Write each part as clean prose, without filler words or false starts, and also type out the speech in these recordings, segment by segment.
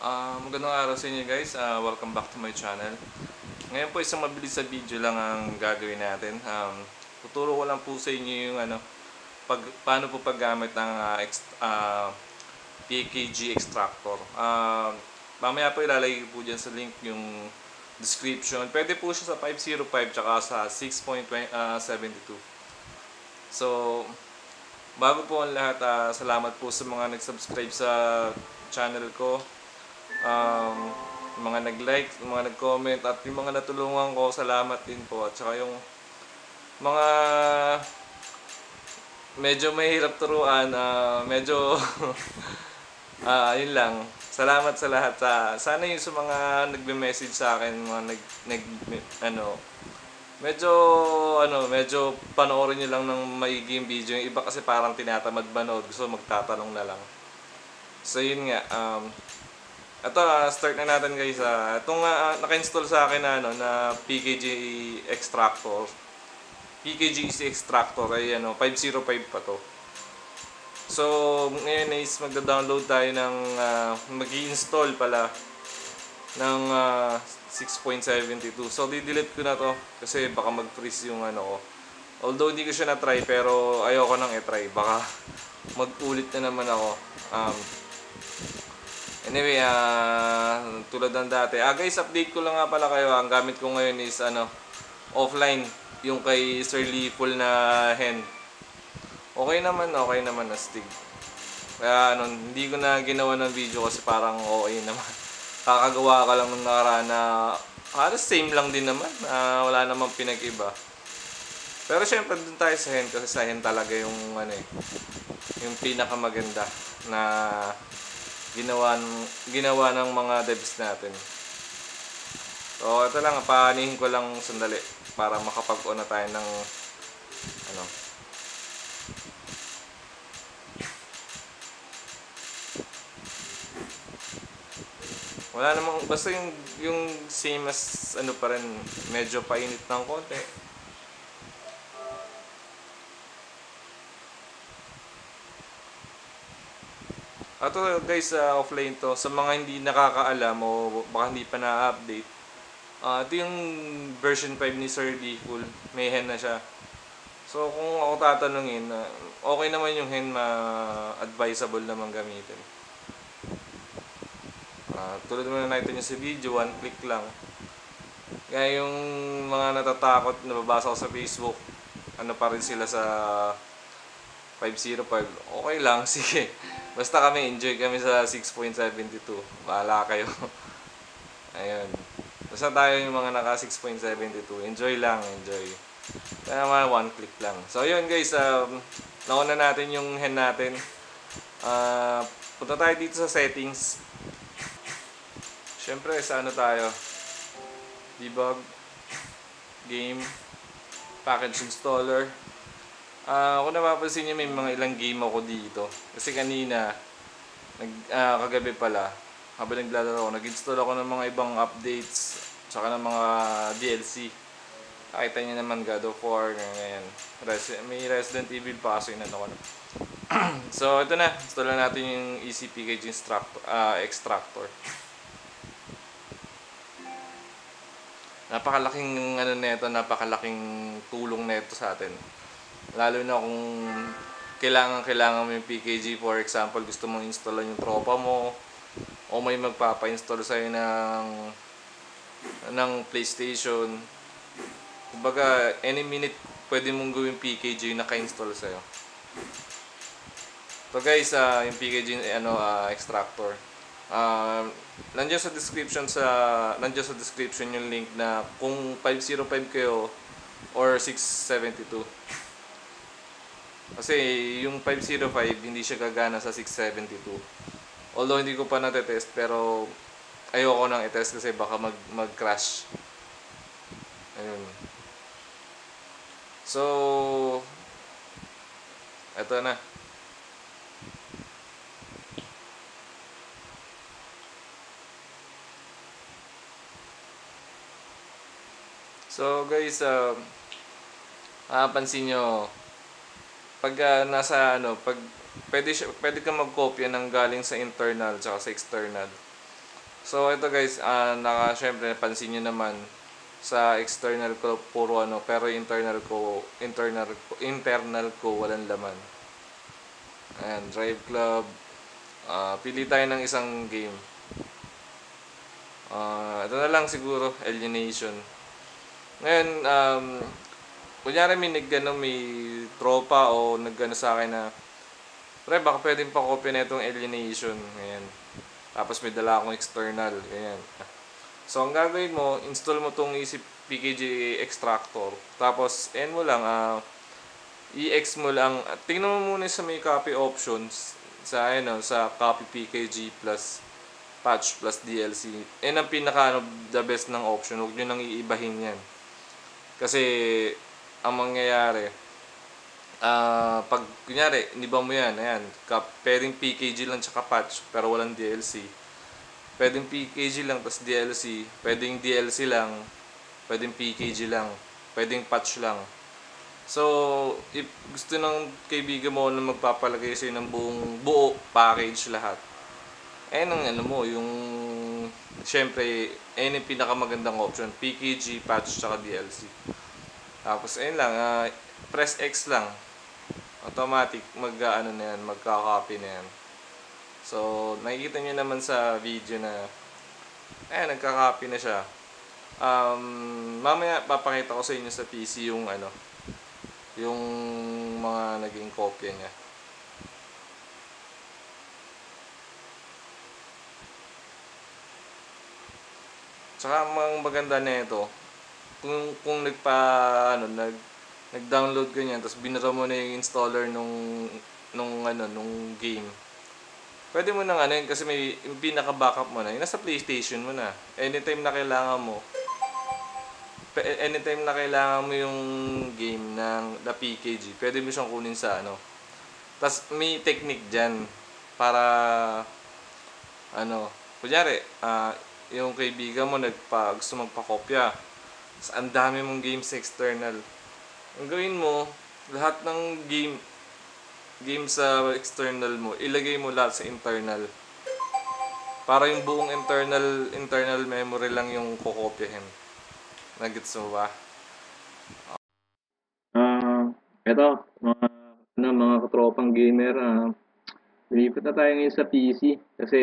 Magandang araw sa inyo guys. Welcome back to my channel. Ngayon po isang mabilis sa video lang ang gagawin natin. Tuturo ko lang po sa inyo yung paano po paggamit ng PKG extractor. Mamaya po ilalagay ko po dyan sa link yung description. Pwede po siya sa 505 tsaka sa 6.72. So, bago po ang lahat, salamat po sa mga nag-subscribe sa channel ko. Mga nag-like, mga nag-comment at yung mga natulungan ko, salamat din po. At saka yung mga medyo mahirap turuan, medyo yun lang. Salamat sa lahat. Sana yung sa mga nagme-message sa akin, mga medyo panoorin niyo lang ng maigi yung video. Yung iba kasi parang tinatamad manood, gusto magtatanong na lang. So yun nga, ito, start na natin guys. Itong naka-install sa akin na PKG extractor. PKG extractor ay 505 pa to. So, ngayon is magda-download tayo ng mag-i-install pala ng 6.72. So, di-delete ko na to kasi baka mag-freeze yung ko. Although hindi ko siya na-try pero ayoko nang i-try. Baka mag-ulit na naman ako. Anyway, tulad ng dati. Guys, update ko lang nga pala kayo. Ang gamit ko ngayon is offline, yung kay Sir Lipol na hen. Okay naman astig. Kaya hindi ko na ginawa ng video kasi parang okay naman. Kakagawa ka lang ng nakaraan na halos same lang din naman. Wala namang pinag-iba. Pero syempre dun tayo sa hen kasi sa hen talaga yung yung pinakamaganda na ginawa ng mga devs natin. So ito lang, paanihin ko lang sandali para makapag-on na tayo ng wala namang, basta yung same as pa rin, medyo painit ng konti. Ito guys, offline to. Sa mga hindi nakakaalam o baka hindi pa na-update, ito yung version 5 ni Sir Lipol. May hen na siya. So kung ako tatanungin, okay naman yung hen, advisable naman gamitin. Tulad mo na natin yung sa video, one click lang. Kaya yung mga natatakot, nababasa ko sa Facebook, pa rin sila sa 505. Okay lang, sige. Basta kami, enjoy kami sa 6.72. Bahala kayo. Ayun. Basta tayo yung mga naka 6.72. Enjoy lang, enjoy. Kaya naman, one click lang. So yun guys, nauna natin yung hen natin. Punta tayo dito sa settings. Siyempre, sa tayo? Debug, game, package installer. Kung napapansin nyo, may mga ilang game ako dito. Kasi kanina, kagabi pala, habang naglalaro ako, nag-install ako ng mga ibang updates, tsaka ng mga DLC. Nakita nyo naman, God of War, ganyan. May Resident Evil pa kasi ko na. So, ito na. Install na natin yung ECPKG extractor. Napakalaking napakalaking tulong nito sa atin. Lalo na kung kailangan mo yung PKG, for example, gusto mong installan yung tropa mo o may magpapa-install sa'yo ng PlayStation. Kumbaga, any minute pwede mong gawin PKG yung naka-install sa'yo. So guys, yung PKG extractor. Nandiyan sa description yung link na kung 505 kayo or 672. Kasi yung 505 hindi siya gagana sa 672. Although hindi ko pa natetest, pero ayoko nang i-test kasi baka mag-crash. Ayun. So eto na. So guys, pansin nyo, pag pwede kang mag-copy ng galing sa internal tsaka sa external. So ito guys, syempre napansin nyo naman sa external ko puro ano, pero internal ko walang laman. Ayan, Drive Club. Pili tayo ng isang game. Ito na lang siguro, Alienation. Ngayon, kunyari may tropa o nagano sa akin na, pre, baka pwedeng pa-copy na itong Alienation. Ngayon. Tapos may dala akong external. Ganyan. So, ang gagawin mo, install mo itong Easy PKG Extractor. Tapos, mo lang, EX mo lang. Tingnan mo muna sa may copy options sa copy PKG plus patch plus DLC. Ang pinaka the best ng option. Huwag nyo nang iibahin yan. Kasi, ang mangyayari, pag kunyari, iniba mo yan, ayan, pwedeng PKG lang tsaka patch, pero walang DLC. Pwedeng PKG lang tas DLC, pwedeng DLC lang, pwedeng PKG lang, pwedeng patch lang. So, if gusto ng kaibigan mo na magpapalagay sa'yo ng buo package lahat, yung syempre, yung pinakamagandang option, PKG, patch, tsaka DLC. Tapos, press X lang. Automatic, magka-copy na yan. So, nakikita nyo naman sa video na, nagka-copy na siya. Mamaya, papakita ko sa inyo sa PC yung mga naging kopya niya. Tsaka ang maganda na ito, kung nag-download ka niyan tapos binara mo na yung installer nung game. Pwede mo nang kasi may yung pinaka-backup mo na, yung nasa PlayStation mo na. Anytime na kailangan mo yung game ng the PKG, pwede mo siyang kunin sa Tapos may technique diyan para kunyari, yung kaibigan mo gusto magpa-kopya. Ang dami mong games external. Ang gawin mo, lahat ng game sa external mo, ilagay mo lahat sa internal. Para yung buong internal memory lang yung kokopyahin. Nagets mo ba? Eto, mga katropang gamer, lipat na tayo ngayon sa PC kasi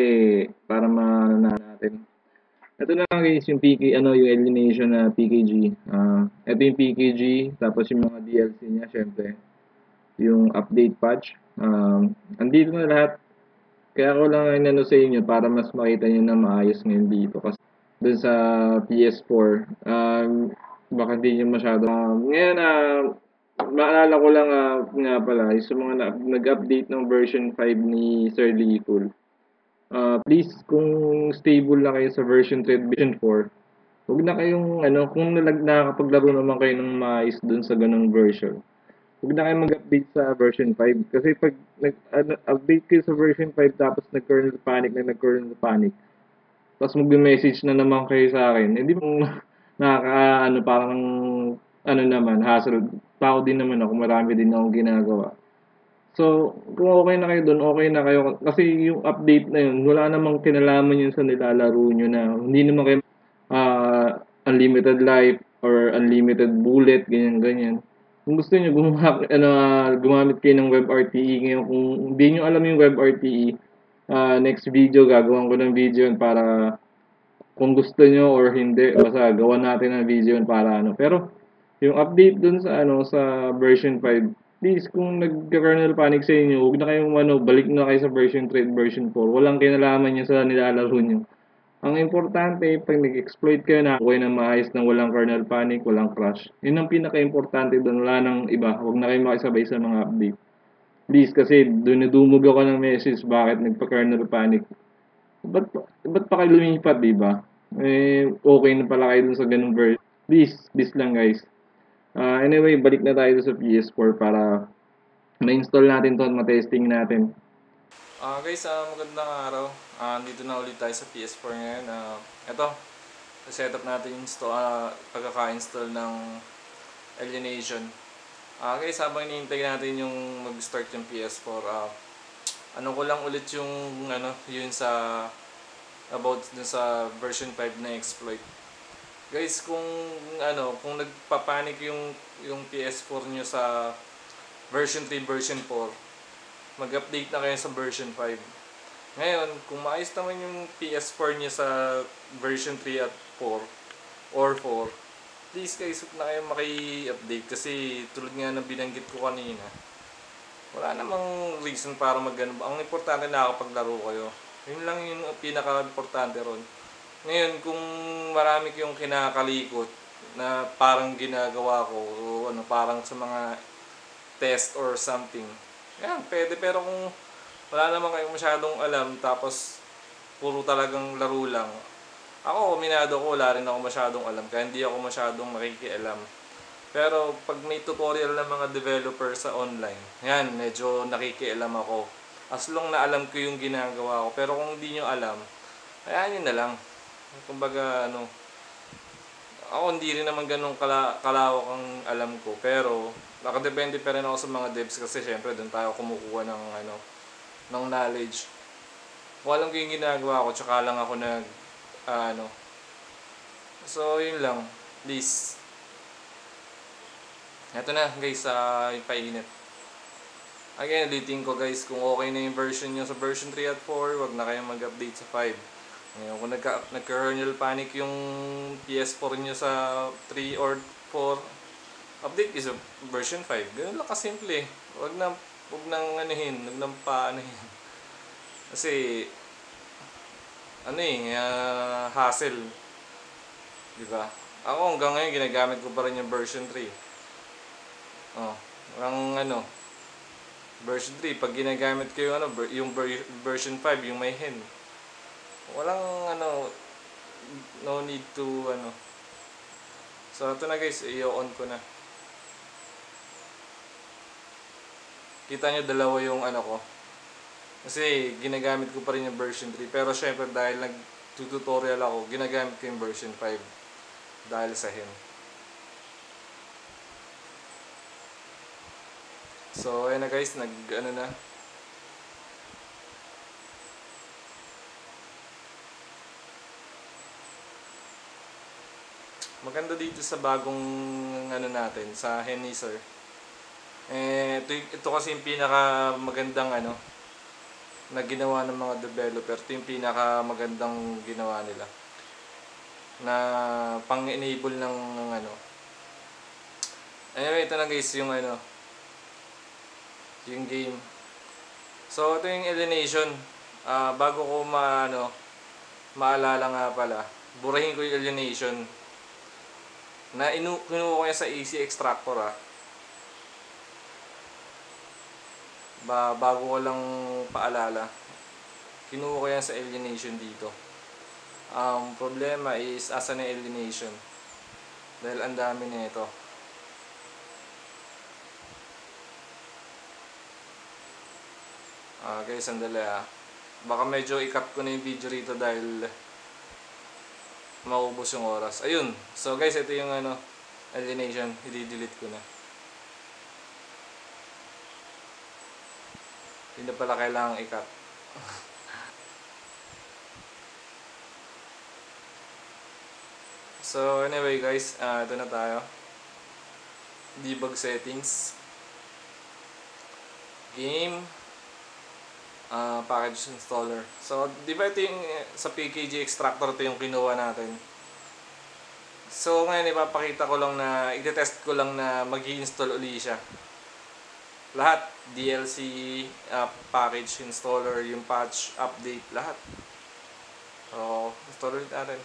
para natin. Ito na lang guys yung yung Alienation na PKG. Ito yung PKG, tapos yung mga DLC niya, syempre. Yung update patch. Andito na lahat. Kaya ko lang sa inyo para mas makita nyo na maayos ngayon dito. Kasi dun sa PS4, baka hindi nyo masyado. Ngayon, maalala ko lang nga pala, yung sa mga nag-update ng version 5 ni Sir Leepool. Please, kung stable na kayo sa version 3 at version 4, huwag na kayong, kung nakakapaglaro naman kayo ng maayos dun sa ganong version, huwag na kayong mag-update sa version 5. Kasi pag update kayo sa version 5 tapos nag-kernel panic, tapos mag-message na naman kayo sa akin, hindi mo parang, naman, hassle. Tao din naman ako, marami din akong ginagawa. So, kung okay na kayo doon, okay na kayo. Kasi yung update na yun, wala namang kinalaman yun sa nilalaro nyo na hindi naman kayo unlimited life or unlimited bullet, ganyan-ganyan. Kung gusto nyo gumamit kayo ng WebRTE ngayon, kung hindi nyo alam yung WebRTE, next video, gagawin ko ng video yun para kung gusto nyo or hindi, basta gawa natin ng video yun para Pero, yung update dun sa version 5, please, kung nagka-kernel panic sa inyo, huwag na kayong balik na kayo sa version 3 at version 4. Walang kinalaman niya sa nilalaro nyo. Ang importante, pag nag-exploit kayo na okay na maayos ng walang kernel panic, walang crash. Yun ang pinaka-importante doon. Wala nang iba. Huwag na kayong makisabay sa mga update. Please, kasi dumug ako ng message bakit nagpa-kernel panic. Ba't pa kayo lumipat, di ba? Okay na pala kayo dun sa ganung version. Please lang guys. Anyway, balik na tayo sa PS4 para ma-install natin to at ma-testing natin. Guys, magandang araw. Dito na ulit tayo sa PS4 ngayon. Ito, setup natin yung pagkaka-install ng Alienation. Guys, habang hinihintay natin yung mag-start yung PS4, ano ko lang ulit yung yun sa about dun sa version 5 na exploit. Guys, kung nagpapanik yung PS4 nyo sa version 3, version 4, mag-update na kayo sa version 5. Ngayon, kung maayos naman yung PS4 nyo sa version 3 at 4 or 4, please guys, huwag na kayo maki-update kasi tulad nga ng binanggit ko kanina, wala namang reason para mag-ano. Ang importante nakakapaglaro kayo. Yun lang yung pinaka-importante ron. Ngayon, kung marami kayong kinakalikot na parang ginagawa ko o parang sa mga test or something, yan, pwede. Pero kung wala naman kayong masyadong alam tapos puro talagang laro lang, ako, minado ko, wala rin ako masyadong alam kaya hindi ako masyadong makikialam. Pero pag may tutorial ng mga developer sa online, yan, medyo nakikialam ako. As long na alam ko yung ginagawa ko. Pero kung hindi nyo alam, hayaan nyo na lang. Kumbaga, ako hindi rin naman ganun kalawak ang alam ko. Pero, nakadepende pa rin ako sa mga devs kasi syempre doon tayo kumukuha ng, ng knowledge. Kung alam ko yung ginagawa ko, tsaka lang ako So, yun lang. Please. Ito na guys, yung painit. Again, ulitin ko guys, kung okay na yung version nyo sa version 3 at 4, wag na kayong mag-update sa 5. Ngayon, kung nagka-kernel panic yung PS4 nyo sa 3 or 4, update is version 5. Ganun lang kasimple. Wag nang paanahin. Kasi, hassle. Diba? Ako hanggang ngayon, ginagamit ko pa rin yung version 3. Version 3, pag ginagamit ko yung version 5, yung may hen. Walang no need to So ito na guys, i-on ko na. Kita nyo dalawa yung ko. Kasi ginagamit ko pa rin yung version 3. Pero syempre dahil nag-tutorial ako, ginagamit ko yung version 5. Dahil sa hen. So, ayun na guys, na. Maganda dito sa bagong natin, sa Henizer. Ito kasi yung pinaka magandang na ginawa ng mga developer. Ito yung pinaka magandang ginawa nila. Na pang-enable ng Anyway, ito na guys yung yung game. So, ito yung Alienation. Bago ko maalala nga pala, burahin ko yung Alienation. Kinuha ko yan sa AC Extractor bago ko lang paalala. Kinuha ko yan sa Alienation dito. Problema is, asa na Alienation? Dahil ang dami na ito. Guys, sandali baka medyo i-cut ko na yung video rito dahil maubos yung oras. Ayun. So guys, ito yung Alienation. I-delete ko na. Hindi na pala kailangang i-cut. So anyway guys, ito na tayo. Debug settings. Game. Package installer. So, di ba ito yung sa PKG Extractor, ito yung kinuha natin. So, ngayon ipapakita ko lang na, i-test ko lang na mag-i-install uli siya. Lahat, DLC, package installer, yung patch, update, lahat. So, install ulit natin.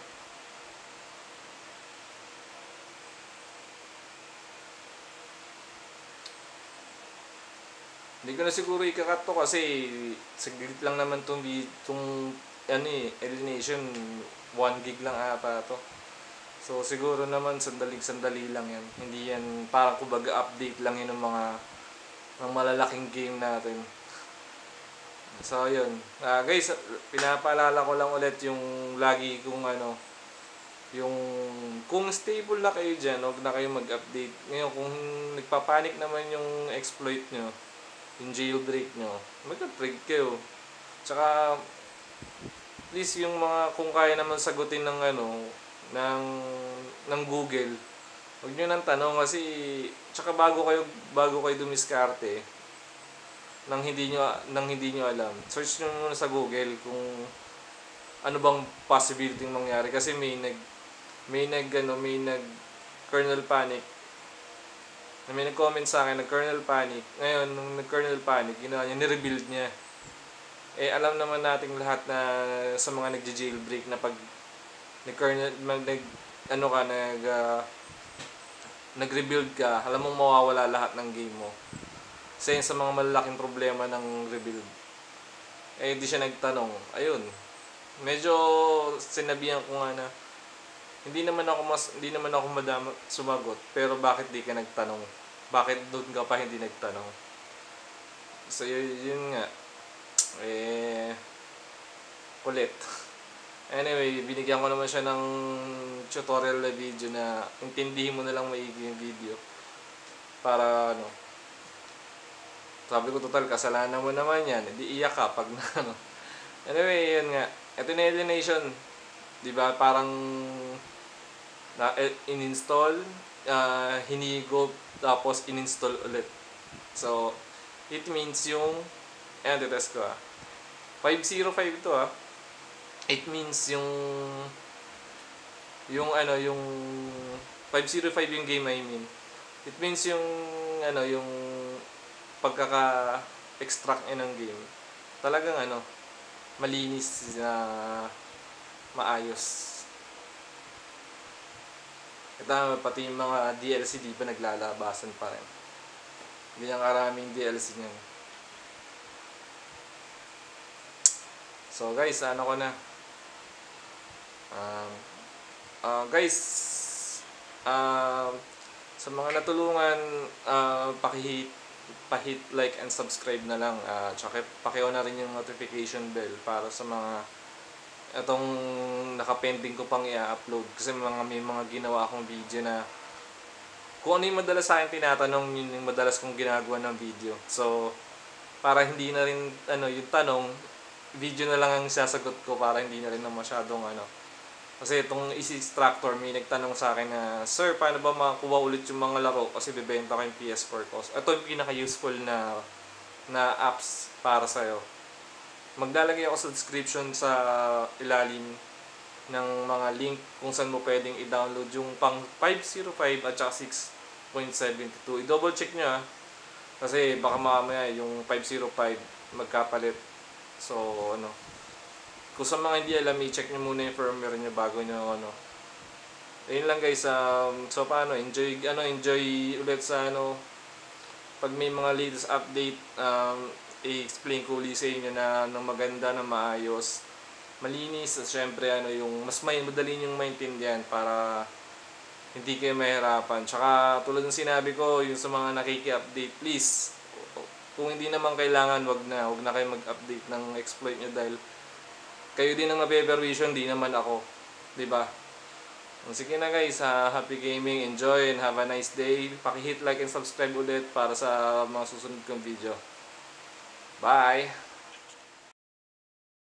Hindi ko na siguro ikakat to kasi saglit lang naman itong Alienation 1 gig lang ata to. So siguro naman sandali lang yan. Hindi yan parang kumbaga update lang yun ng ng malalaking game natin. So yun. Guys, pinapaalala ko lang ulit yung lagi kung yung kung stable na kayo dyan, huwag na kayo mag-update. Ngayon kung nagpapanik naman yung exploit nyo, yung jailbreak nyo, mag-upgrade kayo. Tsaka please yung mga kung kaya naman sagutin ng ng Google, huwag niyo nang tanong kasi tsaka bago kayo dumiskarte nang hindi niyo alam. Search niyo muna sa Google kung ano bang possibility mangyari kasi may nag kernel panic. May nag-comment sa akin, nag-kernel panic. Ngayon, nung nag-kernel panic, ginawa niya, ni-rebuild niya. Eh, alam naman nating lahat na sa mga nagja-jailbreak na pag nag-kernel, nag-rebuild ka, alam mong mawawala lahat ng game mo. Isa yun sa mga malalaking problema ng rebuild. Eh, di siya nagtanong. Ayun. Medyo sinabihan ko nga na hindi naman ako sumagot, pero bakit di ka nagtanong? Bakit doon ka pa hindi nagtanong? So yun nga. Kulit. Anyway, binigyan ko naman siya ng tutorial na video na intindihin mo na lang maigi yung video. Para sabi ko total kasalanan mo naman yan, hindi iyak ka pag Anyway, yun nga. Ito na Alienation. Diba, parang in-install, hinigo, tapos in-install ulit. So, it means yung, titest ko 505 ito It means yung 505 yung game I mean. It means yung yung pagkaka-extract ng game. Talagang malinis na maayos. Ito pati yung mga DLC di pa naglalabasan pa rin. Hindi yung karaming DLC niyan. So guys, guys, sa mga natulungan, pa-hit like and subscribe na lang. Tsaka paki-on na rin yung notification bell para sa mga itong nakapending ko pang i-upload. Kasi may mga ginawa akong video na kung ano yung madalas sa akin tinatanong, yun yung madalas kong ginagawa ng video. So, para hindi na rin yung tanong, video na lang ang sasagot ko para hindi na rin masyadong Kasi itong Easy Extractor, may nagtanong sa akin na, Sir, paano ba makakuha ulit yung mga laro? Kasi bibenta ko yung PS4 ko. Ito yung pinaka-useful na apps para sa'yo. Maglalagay ako sa description sa ilalim ng mga link kung saan mo pwedeng i-download yung pang 505 at saka 6.72. I-double check nyo kasi baka mamaya yung 505 magkapalit. So, kung sa mga hindi alam, i-check nyo muna yung firmware nyo bago nyo Ayun lang guys, so paano, enjoy ulit sa pag may mga latest update, i-explain ko ulit sa inyo na ng maganda, na maayos, malinis, at syempre yung mas madali yung maintindihan para hindi kayo mahirapan. Tsaka tulad ng sinabi ko, yung sa mga nakiki-update, please, kung hindi naman kailangan, wag na kayo mag-update ng exploit nyo dahil kayo din ang nape-permission, di naman ako. Diba? Sige na guys, happy gaming, enjoy, and have a nice day. Paki-hit like and subscribe ulit para sa mga susunod kong video. Bye!